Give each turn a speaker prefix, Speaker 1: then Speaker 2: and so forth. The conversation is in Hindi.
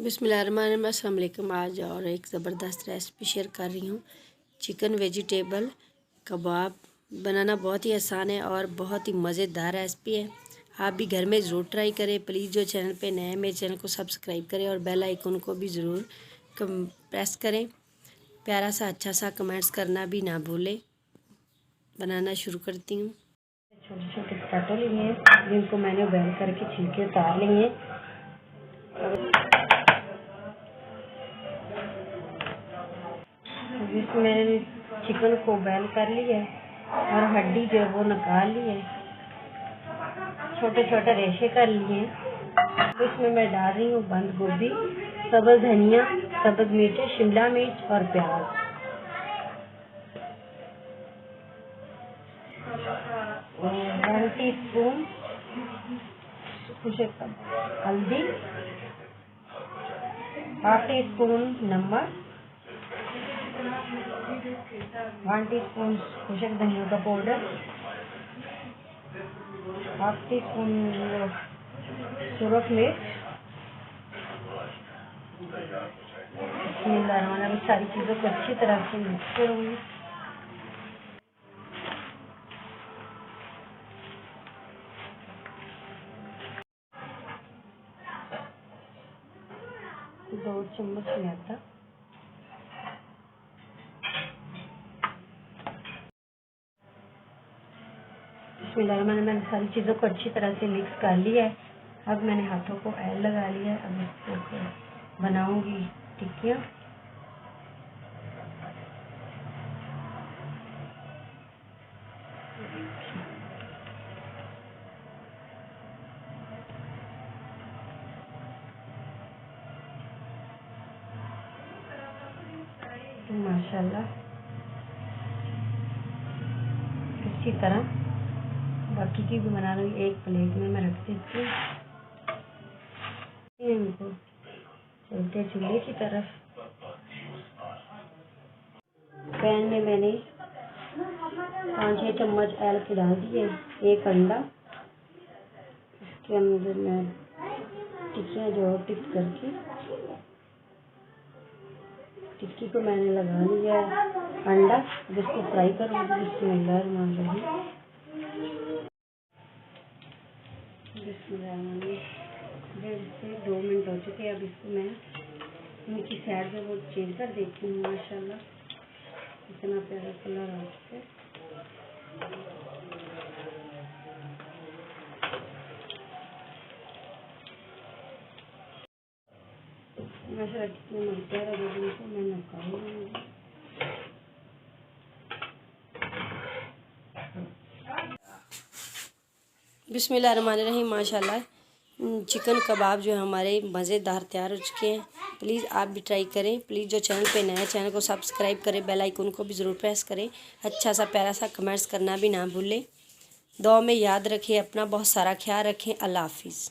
Speaker 1: बिस्मिल्लाहिर्रहमानिर्रहीम, अस्सलाम वालेकुम। आज और एक ज़बरदस्त रेसिपी शेयर कर रही हूँ। चिकन वेजिटेबल कबाब बनाना बहुत ही आसान है और बहुत ही मज़ेदार रेसिपी है। आप भी घर में ज़रूर ट्राई करें। प्लीज़ जो चैनल पे नए हैं मेरे चैनल को सब्सक्राइब करें और बेल आइकन को भी ज़रूर प्रेस करें। प्यारा सा अच्छा सा कमेंट्स करना भी ना भूलें। बनाना शुरू करती हूँ।
Speaker 2: छोटे छोटे पटाटे लिए हैं जिनको मैंने बॉयल करके छिलके उतार लिए हैं। इसमें चिकन को बॉयल कर लिया है और हड्डी जो है वो निकाल ली है, छोटे छोटे रेशे कर लिए हैं। तो इसमें मैं डाल रही हूँ बंद गोभी, सब्ज़ धनिया, सब्ज़ मिर्च, शिमला मिर्च और प्याज। 1 टीस्पून हल्दी, 1/2 टीस्पून नमक, 1 टीस्पून खुशक धनिया का पाउडर, 1/2 टीस्पून सुरख मिर्च। इसमें सारी चीज़ों को अच्छी तरह से मिक्स करूँगी। दो चम्मच मैदा, मैंने सारी चीज़ों को अच्छी तरह से मिक्स कर लिया है। अब मैंने हाथों को ऑयल लगा लिया है। अब इसको बनाऊंगी टिक्कियाँ। माशाल्लाह इसी तरह बाकी की भी बना लूँगी। एक प्लेट में मैं रख देती हूँ। इनको चलते चूल्हे की तरफ। पैन में मैंने 5-6 चम्मच ऑयल के डाल दिए। एक अंडा, इसके अंदर मैं टिक्कियाँ जो टिप करके टिक्की को मैंने लगा लिया है अंडा। अब इसको फ्राई करूँगी। बिस्मिल्लाहिर्रहमानिर्रहीम। डेढ़ से 2 मिनट हो चुके हैं। अब इसको मैं उनकी साइड पे वो चेंज कर देती हूँ। माशाल्लाह इतना प्यारा कलर आ चुका है। माशाल्लाह कितने प्यारा देखने को मैं निकाल लूँगी।
Speaker 1: बिस्मिल्लाहिर्रहमानिर्रहीम। माशाल्लाह चिकन कबाब जो है हमारे मज़ेदार तैयार हो चुके हैं। प्लीज़ आप भी ट्राई करें। प्लीज़ जो चैनल पे नया चैनल को सब्सक्राइब करें, बेल आइकन को भी ज़रूर प्रेस करें। अच्छा सा प्यारा सा कमेंट्स करना भी ना भूलें। दुआ में याद रखें, अपना बहुत सारा ख्याल रखें। अल्लाह हाफिज़।